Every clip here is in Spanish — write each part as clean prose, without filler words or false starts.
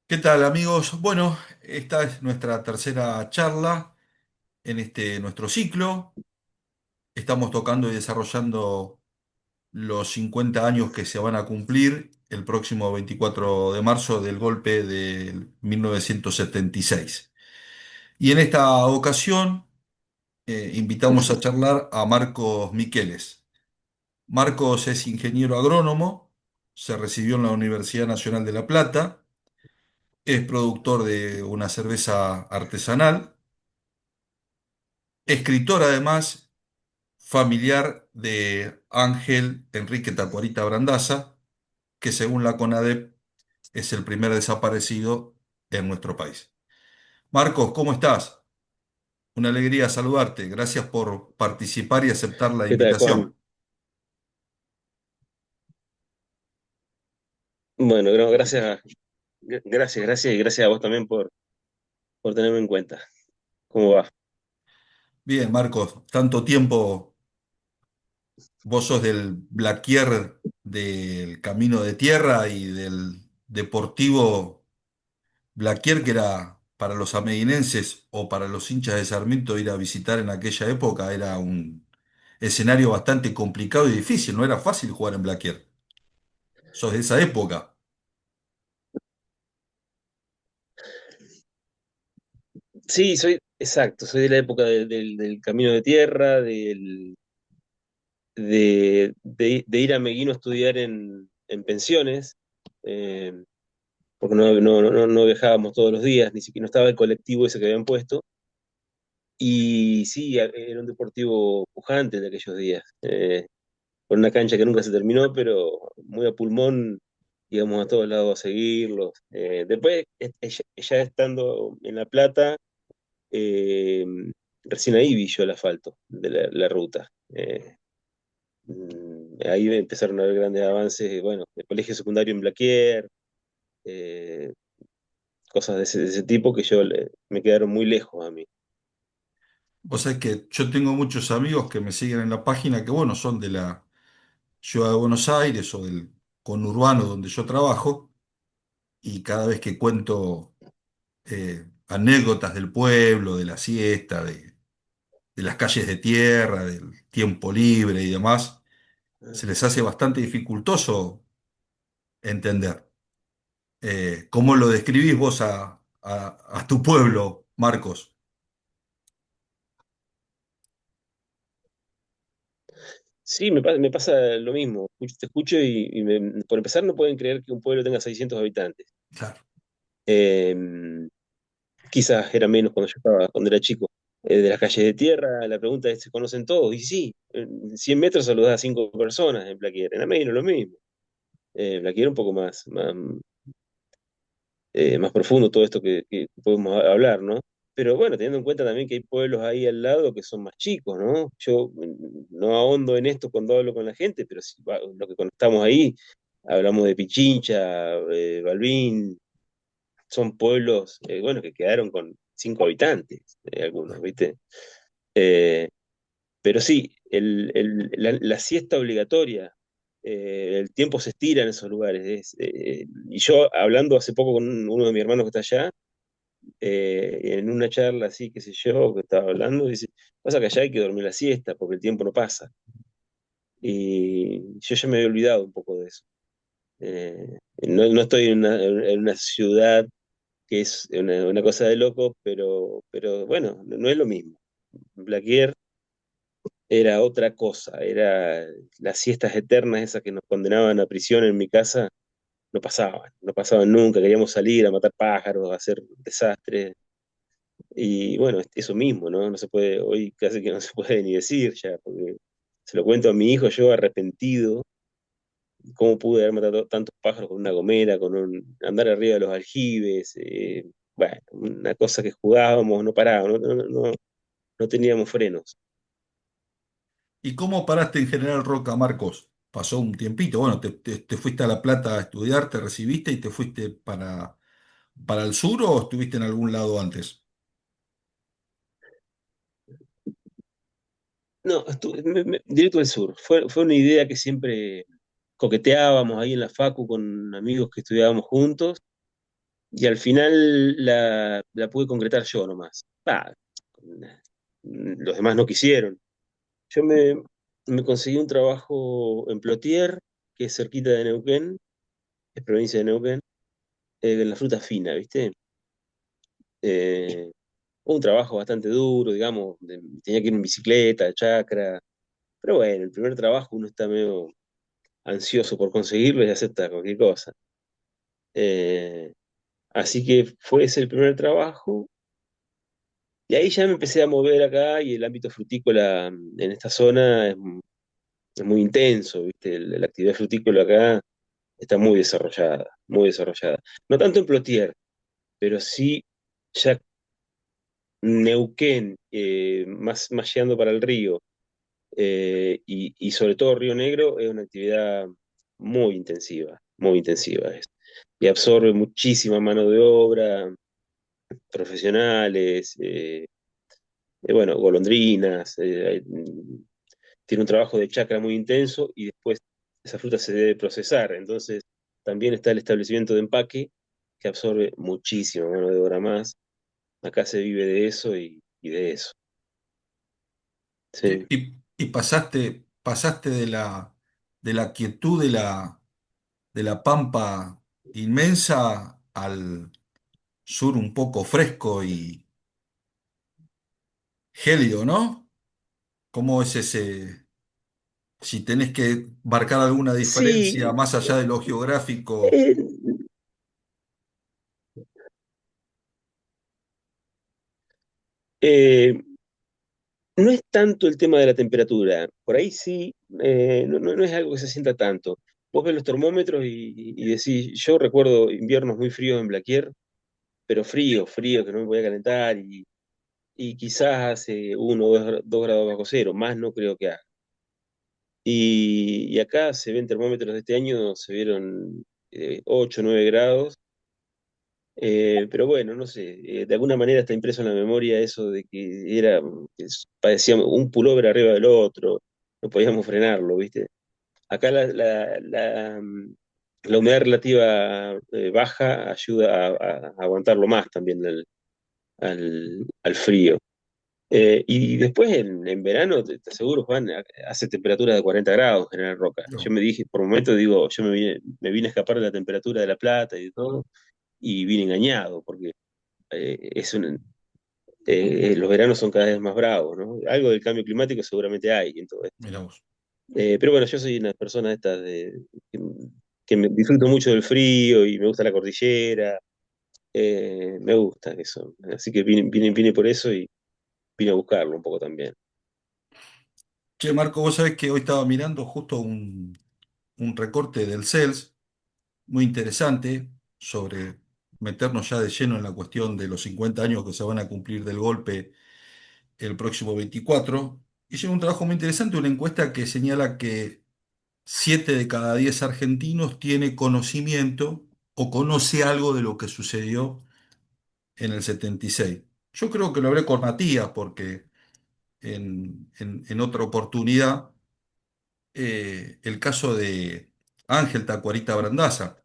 ¿Qué tal, amigos? Bueno, esta es nuestra tercera charla en nuestro ciclo. Estamos tocando y desarrollando los 50 años que se van a cumplir el próximo 24 de marzo del golpe de 1976. Y en esta ocasión invitamos a charlar a Marcos Miqueles. Marcos es ingeniero agrónomo, se recibió en la Universidad Nacional de La Plata, es productor de una cerveza artesanal, escritor además, familiar de Ángel Enrique Tacuarita Brandaza, que según la CONADEP es el primer desaparecido en nuestro país. Marcos, ¿cómo estás? Una alegría saludarte. Gracias por participar y aceptar la ¿Qué tal, Juan? invitación. Bueno, gracias, gracias y gracias a vos también por tenerme en cuenta. ¿Cómo va? Bien, Marcos, tanto tiempo, vos sos del Blaquier del Camino de Tierra y del Deportivo Blaquier, que era para los ameguinenses o para los hinchas de Sarmiento ir a visitar en aquella época, era un escenario bastante complicado y difícil, no era fácil jugar en Blaquier. Sos de esa época. Sí, exacto, soy de la época del Camino de Tierra, de ir a Meguino a estudiar en pensiones, eh, porque no viajábamos todos los días, ni siquiera no estaba el colectivo ese que habían puesto. Y sí, era un deportivo pujante de aquellos días, con una cancha que nunca se terminó, pero muy a pulmón, íbamos a todos lados a seguirlos. Después, ya estando en La Plata, eh, recién ahí vi yo el asfalto de la ruta. Ahí empezaron a haber grandes avances, bueno, el colegio secundario en Blaquier, eh, cosas de ese tipo que me quedaron muy lejos a mí. Vos sabés que yo tengo muchos amigos que me siguen en la página que, bueno, son de la ciudad de Buenos Aires o del conurbano donde yo trabajo, y cada vez que cuento anécdotas del pueblo, de la siesta, de las calles de tierra, del tiempo libre y demás, se les hace bastante dificultoso entender. ¿Cómo lo describís vos a tu pueblo, Marcos? Sí, me pasa lo mismo. Te escucho por empezar no pueden creer que un pueblo tenga 600 habitantes. Claro. Eh, Quizás era menos cuando era chico. De las calles de tierra, la pregunta es, ¿se conocen todos? Y sí, en 100 metros saludás a 5 personas en Plaquer. En Ameguino lo mismo. Plaquer un poco más profundo todo esto que podemos hablar, ¿no? Pero bueno, teniendo en cuenta también que hay pueblos ahí al lado que son más chicos, ¿no? Yo no ahondo en esto cuando hablo con la gente, pero si lo que conectamos ahí, hablamos de Pichincha, Balbín, son pueblos, bueno, que quedaron con 5 habitantes, algunos, ¿viste? Eh, pero sí, la siesta obligatoria, el tiempo se estira en esos lugares. Y yo, hablando hace poco con uno de mis hermanos que está allá, en una charla así, qué sé yo, que estaba hablando, dice, pasa que allá hay que dormir la siesta porque el tiempo no pasa. Y yo ya me había olvidado un poco de eso. No estoy en una ciudad que es una cosa de loco, pero bueno, no es lo mismo. Blaquier era otra cosa, era las siestas eternas esas que nos condenaban a prisión en mi casa, no pasaban nunca, queríamos salir a matar pájaros, a hacer desastres, y bueno, eso mismo, ¿no? No se puede, hoy casi que no se puede ni decir ya, porque se lo cuento a mi hijo yo arrepentido, cómo pude haber matado tantos pájaros con una gomera, andar arriba de los aljibes, bueno, una cosa que jugábamos, no parábamos, no teníamos frenos. ¿Y cómo paraste en General Roca, Marcos? Pasó un tiempito, bueno, te fuiste a La Plata a estudiar, te recibiste y te fuiste para el sur, o estuviste en algún lado antes. No, directo al sur. Fue una idea que siempre. coqueteábamos ahí en la facu con amigos que estudiábamos juntos, y al final la pude concretar yo nomás. Los demás no quisieron. Yo me conseguí un trabajo en Plotier, que es cerquita de Neuquén, es provincia de Neuquén, en la fruta fina, ¿viste? Eh, un trabajo bastante duro, digamos, tenía que ir en bicicleta, de chacra, pero bueno, el primer trabajo uno está medio ansioso por conseguirlo y acepta cualquier cosa. Eh, Así que fue ese el primer trabajo, y ahí ya me empecé a mover acá, y el ámbito frutícola en esta zona es muy intenso, ¿viste? La actividad frutícola acá está muy desarrollada, muy desarrollada. No tanto en Plotier, pero sí ya Neuquén, más llegando para el río, y sobre todo Río Negro, es una actividad muy intensiva es. Y absorbe muchísima mano de obra, profesionales, bueno, golondrinas, tiene un trabajo de chacra muy intenso, y después esa fruta se debe procesar. Entonces también está el establecimiento de empaque, que absorbe muchísima mano de obra más. Acá se vive de eso y de eso. Che, Sí. y pasaste de la quietud de la pampa inmensa al sur un poco fresco y gélido, ¿no? ¿Cómo es ese, si tenés que marcar alguna diferencia Sí, más allá de lo geográfico? eh, eh, no es tanto el tema de la temperatura. Por ahí sí, no es algo que se sienta tanto. Vos ves los termómetros y decís, yo recuerdo inviernos muy fríos en Blaquier, pero frío, frío, que no me podía calentar, y quizás hace 1 o 2 grados bajo cero, más no creo que haga. Y acá se ven termómetros de este año, se vieron 8 o 9 grados. Pero bueno, no sé, de alguna manera está impreso en la memoria eso de que parecíamos un pullover arriba del otro, no podíamos frenarlo, ¿viste? Acá la humedad relativa baja ayuda a aguantarlo más también al frío. Y después en verano, te aseguro, Juan, hace temperatura de 40 grados en General Roca. Yo No, me dije, por un momento digo, yo me vine a escapar de la temperatura de La Plata y de todo, y vine engañado, porque los veranos son cada vez más bravos, ¿no? Algo del cambio climático seguramente hay en todo esto. mira vos. Pero bueno, yo soy una persona esta que, que disfruto mucho del frío y me gusta la cordillera, me gusta eso. Así que vine por eso, y vine a buscarlo un poco también. Che, Marco, vos sabés que hoy estaba mirando justo un recorte del CELS muy interesante sobre meternos ya de lleno en la cuestión de los 50 años que se van a cumplir del golpe el próximo 24. Hicieron un trabajo muy interesante, una encuesta que señala que 7 de cada 10 argentinos tiene conocimiento o conoce algo de lo que sucedió en el 76. Yo creo que lo hablé con Matías porque en otra oportunidad el caso de Ángel Tacuarita Brandaza.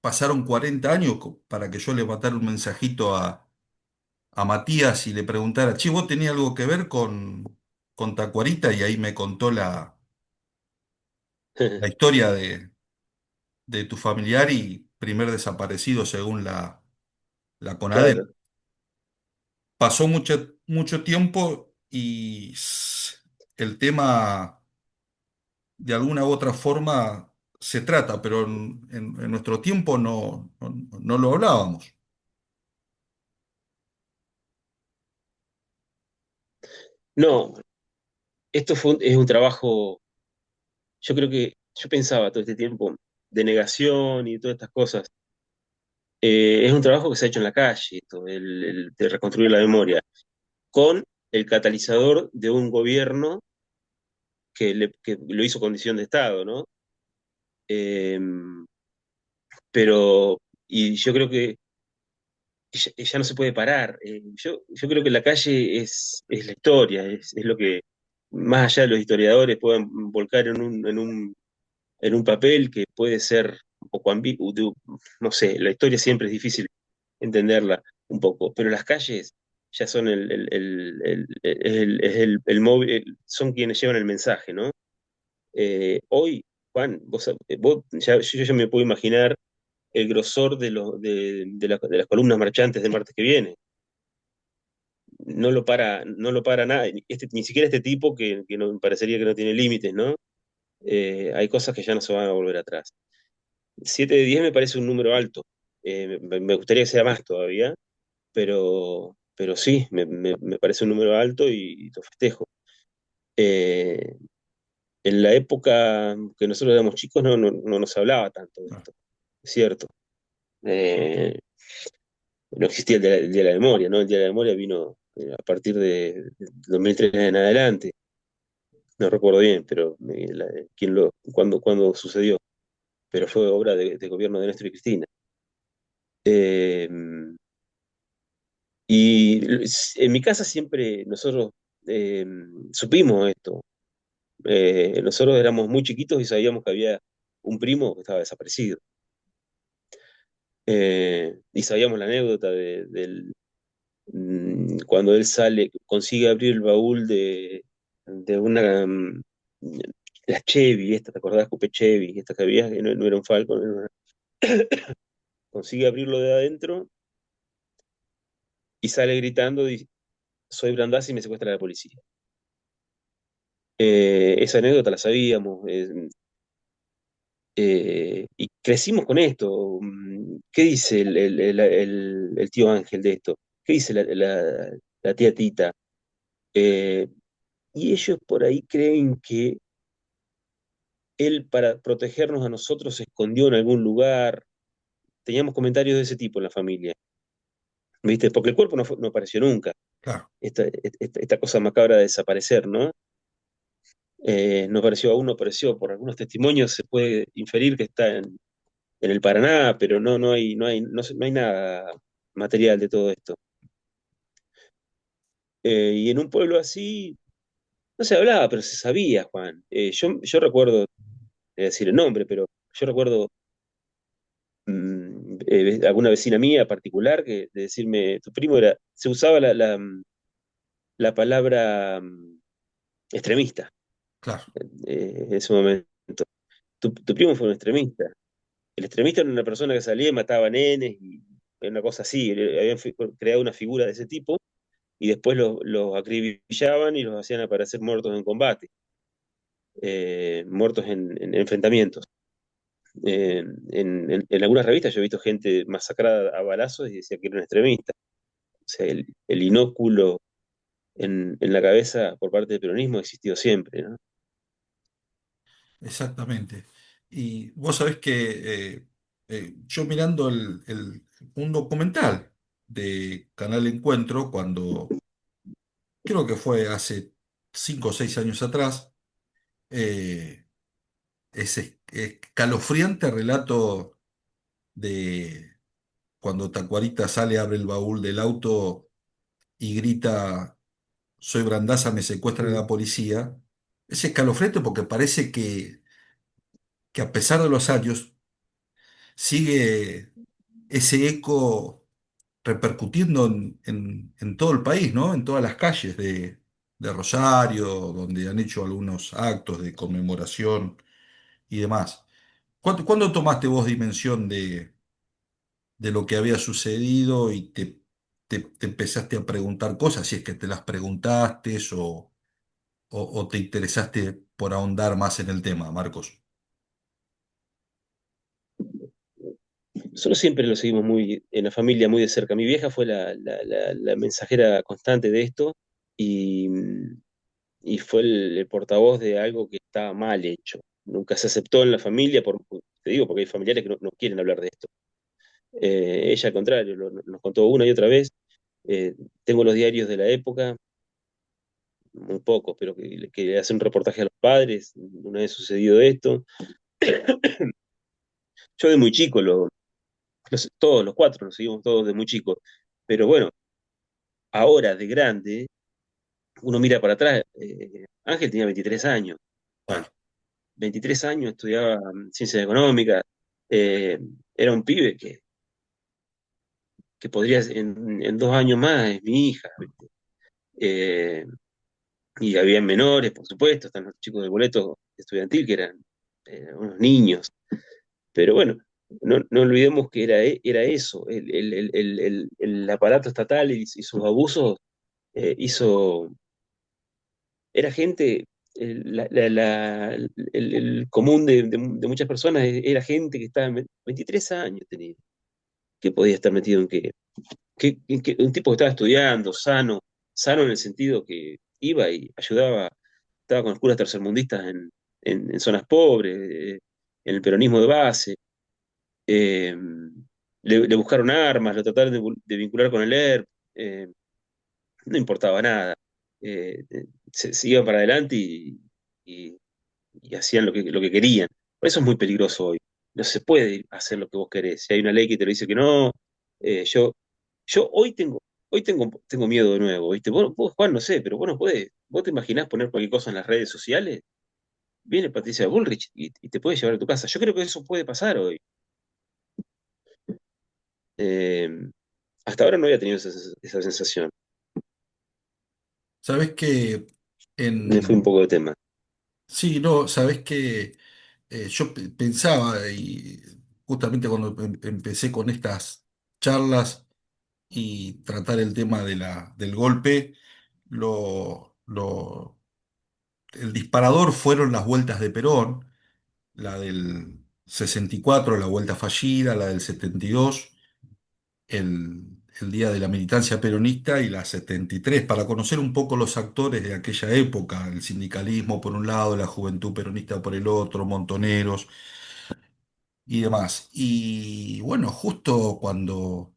Pasaron 40 años para que yo le mandara un mensajito a Matías y le preguntara, che, ¿vos tenías algo que ver con Tacuarita? Y ahí me contó la historia de tu familiar y primer desaparecido según la CONADEP. Claro. Pasó mucho tiempo y el tema de alguna u otra forma se trata, pero en nuestro tiempo no lo hablábamos. No, es un trabajo, yo creo que yo pensaba todo este tiempo de negación y todas estas cosas. Es un trabajo que se ha hecho en la calle, esto, el de reconstruir la memoria, con el catalizador de un gobierno que lo hizo condición de Estado, ¿no? Eh, pero, y yo creo que ya no se puede parar. Yo creo que la calle es la historia, es lo que más allá de los historiadores puedan volcar en un en un papel que puede ser un poco ambiguo, no sé, la historia siempre es difícil entenderla un poco, pero las calles ya son el móvil, son quienes llevan el mensaje, ¿no? Hoy, Juan, yo ya me puedo imaginar el grosor de las columnas marchantes del martes que viene. No lo para nada, ni siquiera este tipo que no, parecería que no tiene límites, ¿no? Hay cosas que ya no se van a volver atrás. 7 de 10 me parece un número alto. Me gustaría que sea más todavía, pero sí, me parece un número alto y lo festejo. Eh, en la época que nosotros éramos chicos no nos hablaba tanto de Claro. esto, es cierto. Eh, no existía el Día de la Memoria, ¿no? El Día de la Memoria vino a partir de 2003 en adelante, no recuerdo bien, pero cuándo sucedió, pero fue obra de gobierno de Néstor y Cristina. Eh, y en mi casa siempre nosotros eh, supimos esto. Nosotros éramos muy chiquitos y sabíamos que había un primo que estaba desaparecido. Y sabíamos la anécdota cuando él sale, consigue abrir el baúl de una, la Chevy, esta, ¿te acordás? Coupe Chevy, esta que había, que no era un Falcon, consigue abrirlo de adentro y sale gritando, soy Brandazzi y me secuestra la policía. Esa anécdota la sabíamos, y crecimos con esto. ¿Qué dice el tío Ángel de esto? ¿Qué dice la tía Tita? Eh, y ellos por ahí creen que él, para protegernos a nosotros, se escondió en algún lugar. Teníamos comentarios de ese tipo en la familia, ¿viste? Porque el cuerpo no apareció nunca. Claro. Esta cosa macabra de desaparecer, ¿no? No apareció aún, no apareció. Por algunos testimonios se puede inferir que está en el Paraná, pero no hay nada material de todo esto. Y en un pueblo así no se hablaba, pero se sabía, Juan. Yo recuerdo, decir el nombre, pero yo recuerdo alguna vecina mía particular que de decirme, tu primo era, se usaba la palabra extremista Claro. en ese momento. Tu primo fue un extremista. El extremista era una persona que salía y mataba nenes y una cosa así. Habían creado una figura de ese tipo y después los acribillaban y los hacían aparecer muertos en combate, muertos en enfrentamientos. En algunas revistas yo he visto gente masacrada a balazos y decía que era un extremista. O sea, el inóculo en la cabeza por parte del peronismo ha existido siempre, ¿no? Exactamente. Y vos sabés que yo mirando un documental de Canal Encuentro, cuando creo que fue hace 5 o 6 años atrás, eh, ese escalofriante relato de cuando Tacuarita sale, abre el baúl del auto y grita, soy Brandaza, me secuestra Mm. la policía. Es escalofriante porque parece que a pesar de los años sigue ese eco repercutiendo en todo el país, ¿no? En todas las calles de Rosario, donde han hecho algunos actos de conmemoración y demás. ¿Cuándo tomaste vos dimensión de lo que había sucedido y te empezaste a preguntar cosas, si es que te las preguntaste o te interesaste por ahondar más en el tema, Marcos? Nosotros siempre lo seguimos muy en la familia, muy de cerca. Mi vieja fue la mensajera constante de esto y, y fue el portavoz de algo que estaba mal hecho. Nunca se aceptó en la familia, te digo, porque hay familiares que no quieren hablar de esto. Ella, al contrario, nos contó una y otra vez. Eh, Tengo los diarios de la época, muy pocos, pero que le hacen un reportaje a los padres. Una vez sucedido esto. Yo de muy chico, todos los cuatro nos seguimos todos de muy chicos. Pero bueno, ahora de grande, uno mira para atrás. Ángel tenía 23 años. Claro. 23 años, estudiaba ciencias económicas, eh, era un pibe que podría, en 2 años más, es mi hija, ¿viste? Eh, y había menores, por supuesto, están los chicos del boleto estudiantil, que eran unos niños. Pero bueno, no olvidemos que era eso, el aparato estatal y sus abusos hizo, era gente, el común de muchas personas era gente que estaba, 23 años tenía, que podía estar metido en qué, un tipo que estaba estudiando, sano en el sentido que iba y ayudaba, estaba con escuelas tercermundistas en zonas pobres, en el peronismo de base. eh, le buscaron armas, lo trataron de vincular con el ERP, no importaba nada. Se iban para adelante y- y hacían lo que querían. Por eso es muy peligroso hoy. No se puede hacer lo que vos querés. Si hay una ley que te lo dice que no, yo hoy tengo miedo de nuevo, ¿viste? Vos, Juan, no sé, pero vos no podés. ¿Vos te imaginás poner cualquier cosa en las redes sociales? Viene Patricia Bullrich y te puede llevar a tu casa. Yo creo que eso puede pasar hoy. Eh, Hasta ahora no había tenido esa sensación. Sabés que Me fui un en... poco de tema. Sí, no, sabés que yo pensaba, y justamente cuando empecé con estas charlas y tratar el tema del golpe, el disparador fueron las vueltas de Perón, la del 64, la vuelta fallida, la del 72, el día de la militancia peronista y la 73, para conocer un poco los actores de aquella época, el sindicalismo por un lado, la juventud peronista por el otro, montoneros y demás. Y bueno, justo cuando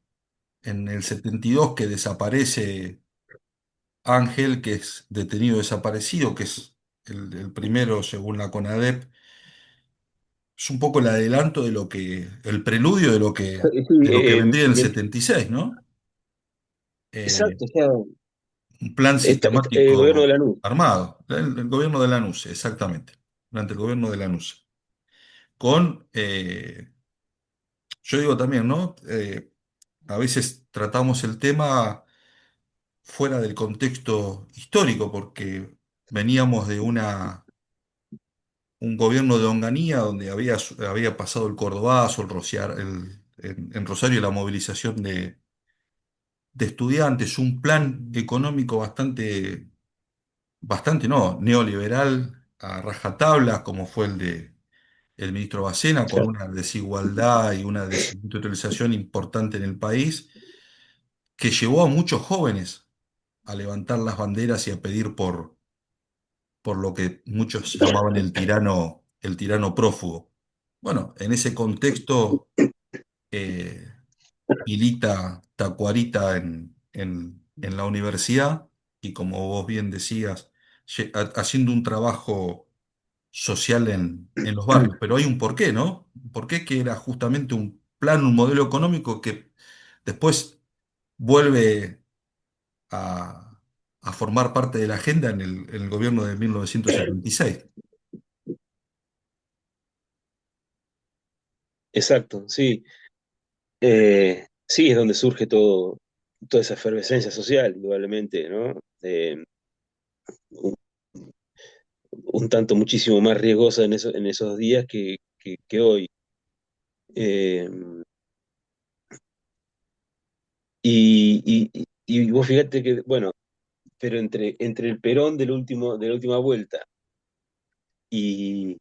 en el 72 que desaparece Ángel, que es detenido desaparecido, que es el primero según la CONADEP, es un poco el adelanto de el preludio Sí, de lo que vendría en el 76, ¿no? Eh, exacto, o sea, un plan el gobierno de sistemático Lanús. armado, el gobierno de Lanús, exactamente, durante el gobierno de Lanús. Con, yo digo también, ¿no? A veces tratamos el tema fuera del contexto histórico, porque veníamos de un gobierno de Onganía donde había pasado el Cordobazo, en Rosario la movilización de estudiantes, un plan económico bastante no, neoliberal a rajatabla, como fue el de el ministro Bacena, con una desigualdad y una desindustrialización importante en el país, que llevó a muchos jóvenes a levantar las banderas y a pedir por lo que muchos llamaban el tirano prófugo. Bueno, en ese contexto, eh, Pilita Tacuarita en la universidad y como vos bien decías, haciendo un trabajo social en los barrios. Pero hay un porqué, ¿no? Un porqué que era justamente un plan, un modelo económico que después vuelve a formar parte de la agenda en el gobierno de 1976. Exacto, sí. Sí, es donde surge toda esa efervescencia social, indudablemente, ¿no? Un, un tanto muchísimo más riesgosa en esos días que hoy. Eh, y vos fíjate que, bueno, pero entre el Perón de la última vuelta y,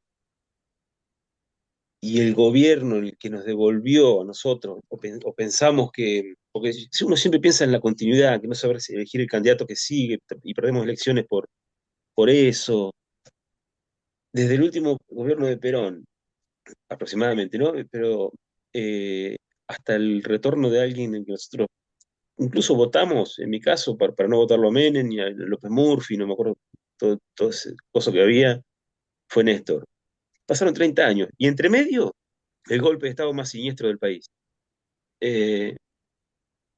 y el gobierno el que nos devolvió a nosotros, o pensamos que, porque si uno siempre piensa en la continuidad, que no saber si elegir el candidato que sigue y perdemos elecciones por eso, desde el último gobierno de Perón, aproximadamente, ¿no? Pero eh, hasta el retorno de alguien en que nosotros incluso votamos, en mi caso, para no votarlo a Menem ni a López Murphy, no me acuerdo todo ese coso que había, fue Néstor. Pasaron 30 años y entre medio el golpe de Estado más siniestro del país. Eh,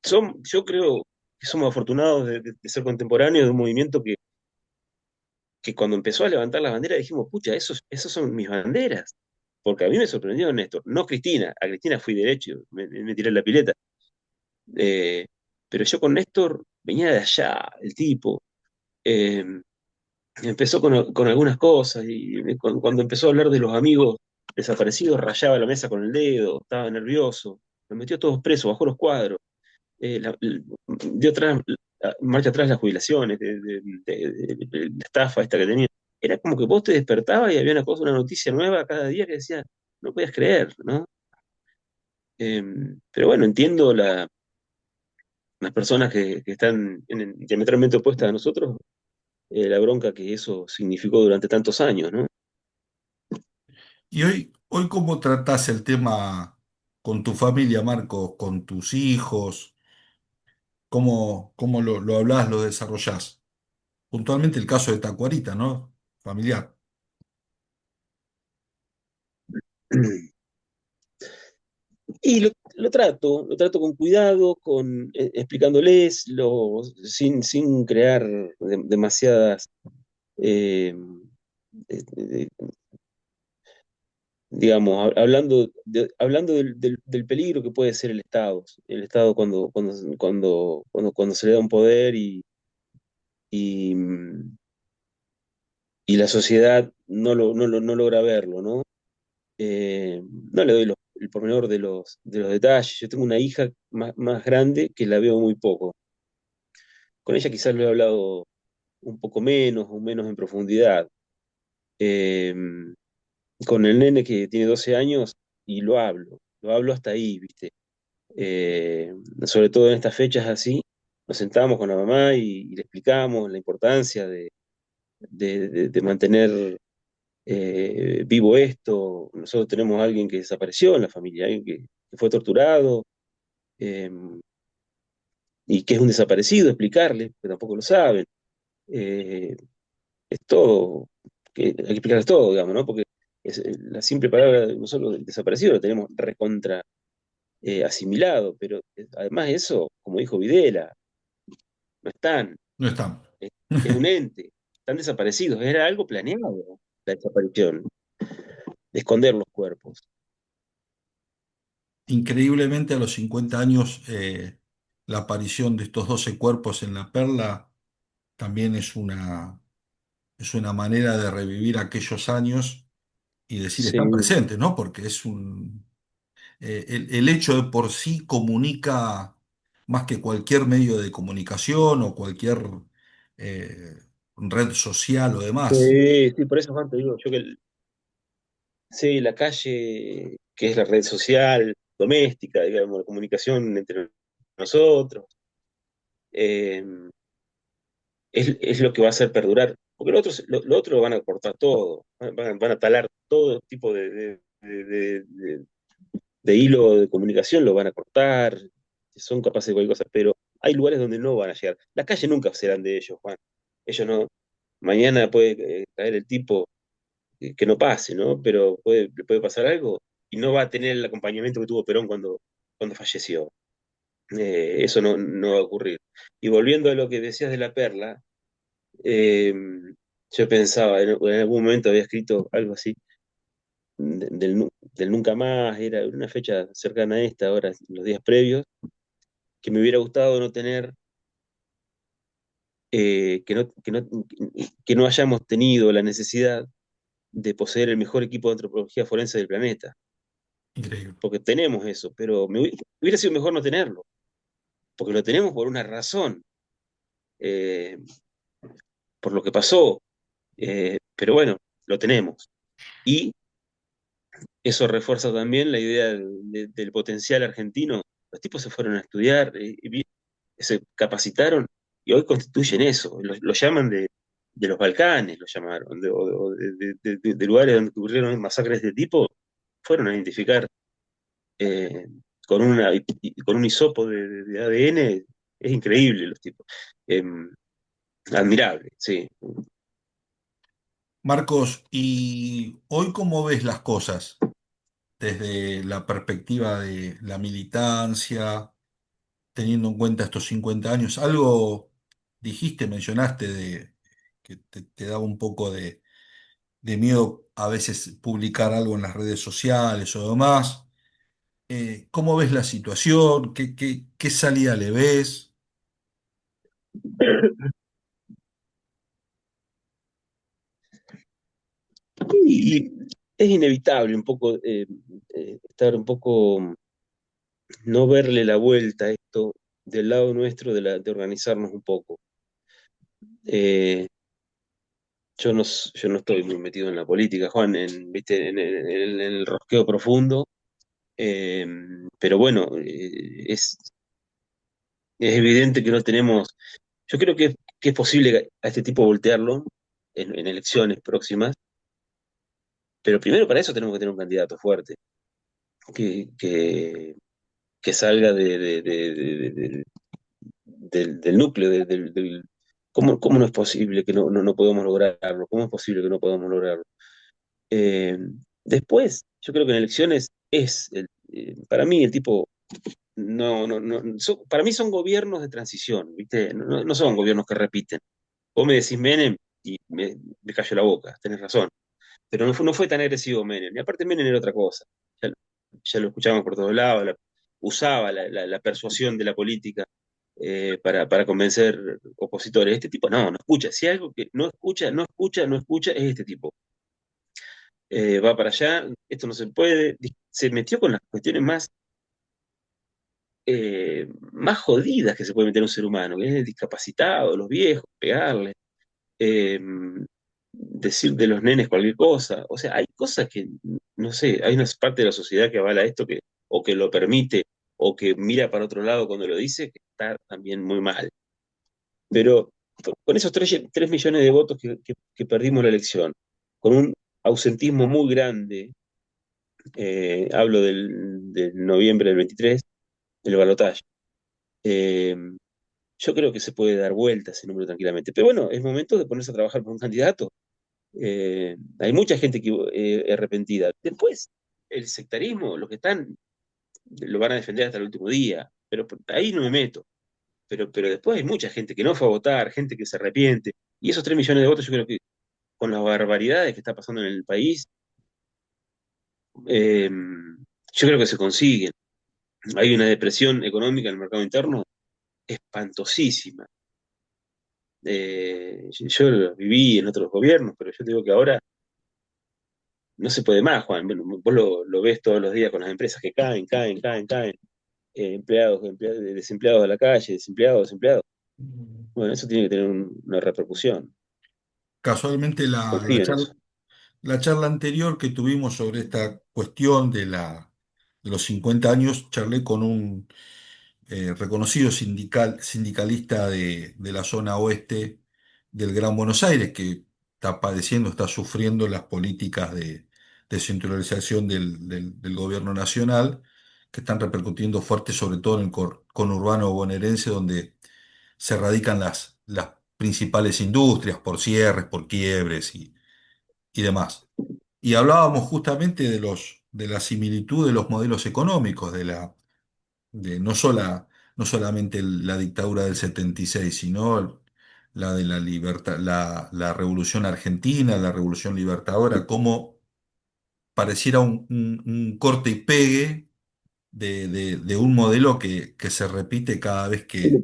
yo creo que somos afortunados de ser contemporáneos de un movimiento que cuando empezó a levantar las banderas dijimos, pucha, esos son mis banderas. Porque a mí me sorprendió Néstor, no Cristina, a Cristina fui derecho, me tiré en la pileta. Eh, pero yo con Néstor venía de allá, el tipo. eh, Empezó con algunas cosas y cuando empezó a hablar de los amigos desaparecidos, rayaba la mesa con el dedo, estaba nervioso, los metió a todos presos, bajó los cuadros, dio atrás, marcha atrás las jubilaciones, de la estafa esta que tenía. Era como que vos te despertabas y había una cosa, una noticia nueva cada día que decía, no podías creer, ¿no? Eh, pero bueno, entiendo las personas que están diametralmente opuestas a nosotros, la bronca que eso significó durante tantos años, ¿no? ¿Y hoy cómo tratás el tema con tu familia, Marcos, con tus hijos? ¿Cómo lo hablás, lo desarrollás? Puntualmente el caso de Tacuarita, ¿no? Familiar. Y lo trato con cuidado, explicándoles, sin crear demasiadas, eh, eh, eh, digamos, hablando del peligro que puede ser el Estado cuando se le da un poder y, mm, y la sociedad no logra verlo, ¿no? No le doy el pormenor de los detalles. Yo tengo una hija más grande que la veo muy poco. Con ella quizás lo he hablado un poco menos o menos en profundidad. Eh, con el nene que tiene 12 años y lo hablo hasta ahí, ¿viste? Eh, Sobre todo en estas fechas así, nos sentamos con la mamá y le explicamos la importancia de mantener vivo esto. Nosotros tenemos a alguien que desapareció en la familia, alguien que fue torturado eh, y que es un desaparecido, explicarle, que tampoco lo saben. Eh, es todo, que hay que explicarles todo, digamos, ¿no? Porque la simple palabra de nosotros del desaparecido lo tenemos recontra asimilado, pero además de eso, como dijo Videla, no están, No están. es, es un ente, están desaparecidos, era algo planeado la desaparición, de esconder los cuerpos. Increíblemente a los 50 años, la aparición de estos 12 cuerpos en la Perla también es una manera de revivir aquellos años y decir Sí, están presentes, ¿no? Porque el hecho de por sí comunica más que cualquier medio de comunicación o cualquier red social o demás. sí, sí, por eso, Juan, te digo, yo sí, la calle, que es la red social doméstica, digamos, la comunicación entre nosotros, eh, es lo que va a hacer perdurar. Porque lo otro lo van a cortar todo, van a talar todo tipo de hilo de comunicación, lo van a cortar, son capaces de cualquier cosa, pero hay lugares donde no van a llegar. Las calles nunca serán de ellos, Juan. Ellos no. Mañana puede caer el tipo que no pase, ¿no? Pero le puede pasar algo y no va a tener el acompañamiento que tuvo Perón cuando falleció. Eso no va a ocurrir. Y volviendo a lo que decías de la perla, eh, yo pensaba, en algún momento había escrito algo así, del nunca más, era una fecha cercana a esta, ahora, los días previos, que me hubiera gustado no tener, que no hayamos tenido la necesidad de poseer el mejor equipo de antropología forense del planeta, Increíble. porque tenemos eso, pero hubiera sido mejor no tenerlo, porque lo tenemos por una razón, eh, por lo que pasó, pero bueno, lo tenemos. Y eso refuerza también la idea del potencial argentino. Los tipos se fueron a estudiar, se capacitaron y hoy constituyen eso. Lo llaman de los Balcanes, lo llamaron, o de lugares donde ocurrieron masacres de este tipo, fueron a identificar eh, con un hisopo de ADN. Es increíble los tipos. Eh, Admirable, sí. Marcos, ¿y hoy cómo ves las cosas desde la perspectiva de la militancia, teniendo en cuenta estos 50 años? Algo dijiste, mencionaste que te daba un poco de miedo a veces publicar algo en las redes sociales o demás. ¿Cómo ves la situación? ¿Qué salida le ves? Y es inevitable un poco estar un poco, no verle la vuelta a esto del lado nuestro de organizarnos un poco. Eh, yo no estoy muy metido en la política, Juan, ¿viste? En el rosqueo profundo, eh, pero bueno, es evidente que no tenemos, yo creo que es posible a este tipo voltearlo en elecciones próximas, pero primero para eso tenemos que tener un candidato fuerte, que, que, que salga del núcleo, ¿cómo no es posible que no podemos lograrlo? ¿Cómo es posible que no podamos lograrlo? Eh, Después, yo creo que en elecciones para mí el tipo, para mí son gobiernos de transición, ¿viste? No son gobiernos que repiten. Vos me decís Menem y me cayó la boca, tenés razón. Pero no fue tan agresivo Menem. Y aparte Menem era otra cosa. Ya, ya lo escuchábamos por todos lados, usaba la persuasión de la política para convencer opositores. Este tipo no escucha. Si hay algo que no escucha, no escucha, no escucha, es este tipo. Va para allá, esto no se puede. Se metió con las cuestiones más jodidas que se puede meter un ser humano, que es el discapacitado, los viejos, pegarle. eh, Decir de los nenes cualquier cosa. O sea, hay cosas que, no sé, hay una parte de la sociedad que avala esto o que lo permite o que mira para otro lado cuando lo dice, que está también muy mal. Pero con esos 3 millones de votos que perdimos la elección, con un ausentismo muy grande, hablo del noviembre del 23, del balotaje, eh, yo creo que se puede dar vuelta ese número tranquilamente. Pero bueno, es momento de ponerse a trabajar por un candidato. Hay mucha gente arrepentida. Después, el sectarismo, los que están, lo van a defender hasta el último día, pero ahí no me meto. Pero después hay mucha gente que no fue a votar, gente que se arrepiente, y esos 3 millones de votos yo creo que con las barbaridades que está pasando en el país, eh, yo creo que se consiguen. Hay una depresión económica en el mercado interno espantosísima. Yo lo viví en otros gobiernos, pero yo digo que ahora no se puede más, Juan. Bueno, vos lo ves todos los días con las empresas que caen, caen, caen, caen. Desempleados a la calle, desempleados, desempleados. Bueno, eso tiene que tener una repercusión. Casualmente Confío en eso. la charla anterior que tuvimos sobre esta cuestión de los 50 años, charlé con un reconocido sindicalista de la zona oeste del Gran Buenos Aires, que está padeciendo, está sufriendo las políticas de descentralización del gobierno nacional, que están repercutiendo fuerte sobre todo en el conurbano bonaerense, donde se radican las principales industrias por cierres, por quiebres y demás. Y hablábamos justamente de la similitud de los modelos económicos, de no solamente la dictadura del 76, sino la de la libertad, la Revolución Argentina, la Revolución Libertadora, como pareciera un corte y pegue de un modelo que se repite cada vez que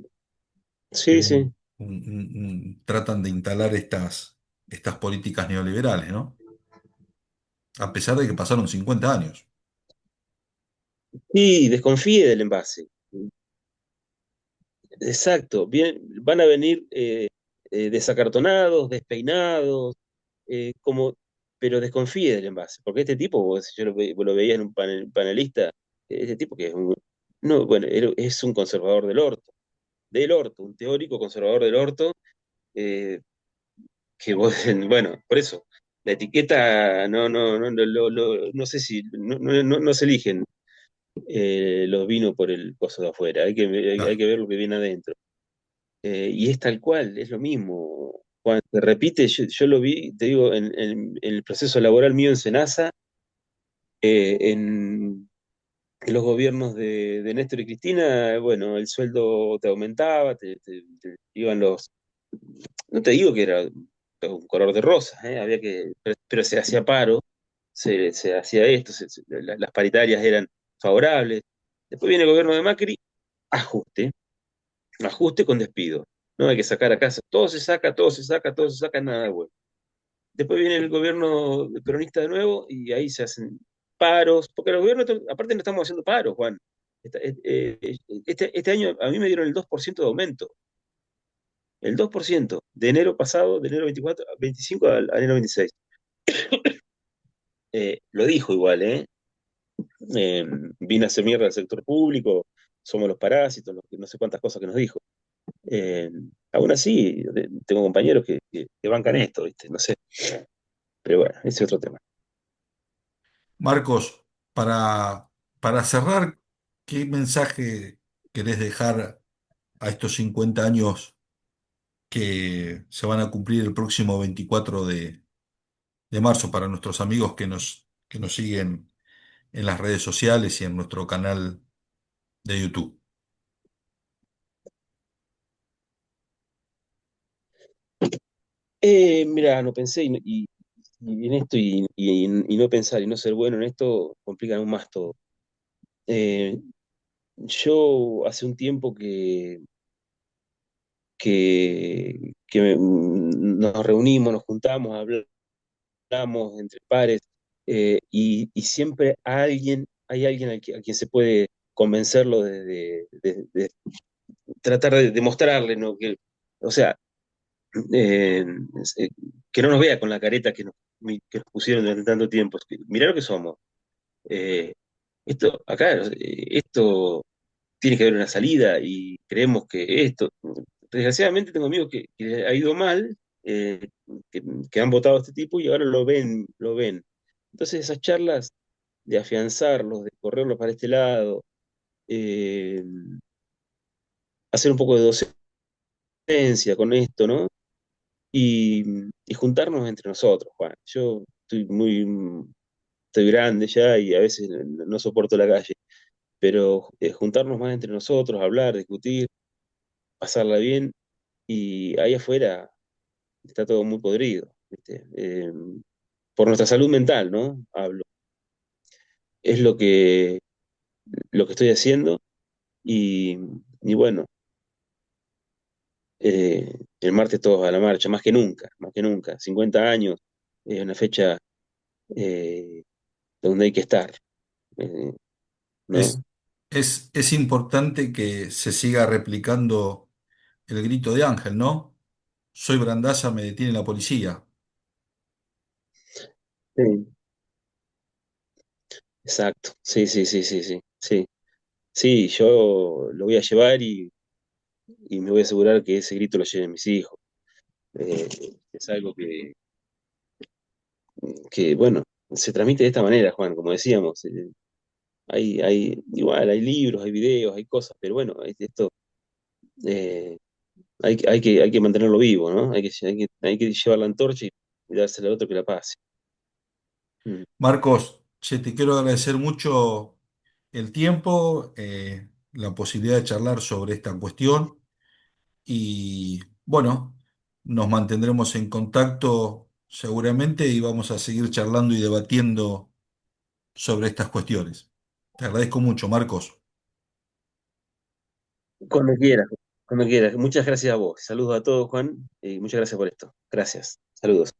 Sí, sí. tratan de instalar estas políticas neoliberales, ¿no? A pesar de que pasaron 50 años. Y desconfíe del envase. Exacto. Bien, van a venir desacartonados, despeinados, como, pero desconfíe del envase. Porque este tipo, vos lo veías en un panelista, este tipo que es no, bueno, es un conservador del orto, un teórico conservador del orto, eh, que vos, bueno, por eso, la etiqueta no sé si, no se eligen los vinos por el coso de afuera, hay Claro. que ver lo que viene adentro. Y es tal cual, es lo mismo. Cuando se repite, yo lo vi, te digo, en el proceso laboral mío en Senasa, en los gobiernos de Néstor y Cristina, bueno, el sueldo te aumentaba, te iban no te digo que era un color de rosa, pero se hacía paro, se hacía esto, las paritarias eran favorables. Después viene el gobierno de Macri, ajuste, ajuste con despido. No hay que sacar a casa, todo se saca, todo se saca, todo se saca, nada bueno. Después viene el gobierno peronista de nuevo y ahí se hacen paros, porque los gobiernos, aparte no estamos haciendo paros, Juan. Este año a mí me dieron el 2% de aumento, el 2% de enero pasado, de enero 24, 25 a enero 26. Lo dijo igual, ¿eh? Eh, Vino a hacer mierda al sector público, somos los parásitos, no sé cuántas cosas que nos dijo. Eh, Aún así, tengo compañeros que bancan esto, ¿viste? No sé, pero bueno, ese es otro tema. Marcos, para cerrar, ¿qué mensaje querés dejar a estos 50 años que se van a cumplir el próximo 24 de marzo para nuestros amigos que nos siguen en las redes sociales y en nuestro canal de YouTube? Mira, no pensé y en esto y no pensar y no ser bueno en esto complican aún más todo. Eh, yo hace un tiempo nos reunimos, nos juntamos, hablamos entre pares y siempre hay alguien a quien se puede convencerlo de tratar de demostrarle, ¿no? O sea, eh, eh, que no nos vea con la careta que nos pusieron durante tanto tiempo. Mirá lo que somos. Eh, esto tiene que haber una salida y creemos que esto. Desgraciadamente tengo amigos que ha ido mal, eh, que han votado a este tipo y ahora lo ven. Entonces esas charlas de afianzarlos, de correrlos para este lado, eh, hacer un poco de docencia con esto, ¿no? Y, y juntarnos entre nosotros, Juan. Yo estoy grande ya y a veces no soporto la calle, pero juntarnos más entre nosotros, hablar, discutir, pasarla bien, y ahí afuera está todo muy podrido, ¿viste? Por nuestra salud mental, ¿no? Hablo. Es lo que estoy haciendo y, y bueno, el martes todos a la marcha, más que nunca. 50 años es una fecha eh, donde hay que estar, eh, ¿no? Es, es importante que se siga replicando el grito de Ángel, ¿no? Soy Brandaza, me detiene la policía. Sí. Exacto, sí, sí, sí, sí, sí, sí. Sí, yo lo voy a llevar y me voy a asegurar que ese grito lo lleven mis hijos. Eh, es algo bueno, se transmite de esta manera, Juan, como decíamos. Igual, hay libros, hay videos, hay cosas, pero bueno, esto eh, hay que mantenerlo vivo, ¿no? Hay que llevar la antorcha y dársela al otro que la pase. Mm. Marcos, che, te quiero agradecer mucho el tiempo, la posibilidad de charlar sobre esta cuestión y bueno, nos mantendremos en contacto seguramente y vamos a seguir charlando y debatiendo sobre estas cuestiones. Te agradezco mucho, Marcos. Cuando quieras, cuando quieras. Muchas gracias a vos. Saludos a todos, Juan, y muchas gracias por esto. Gracias. Saludos.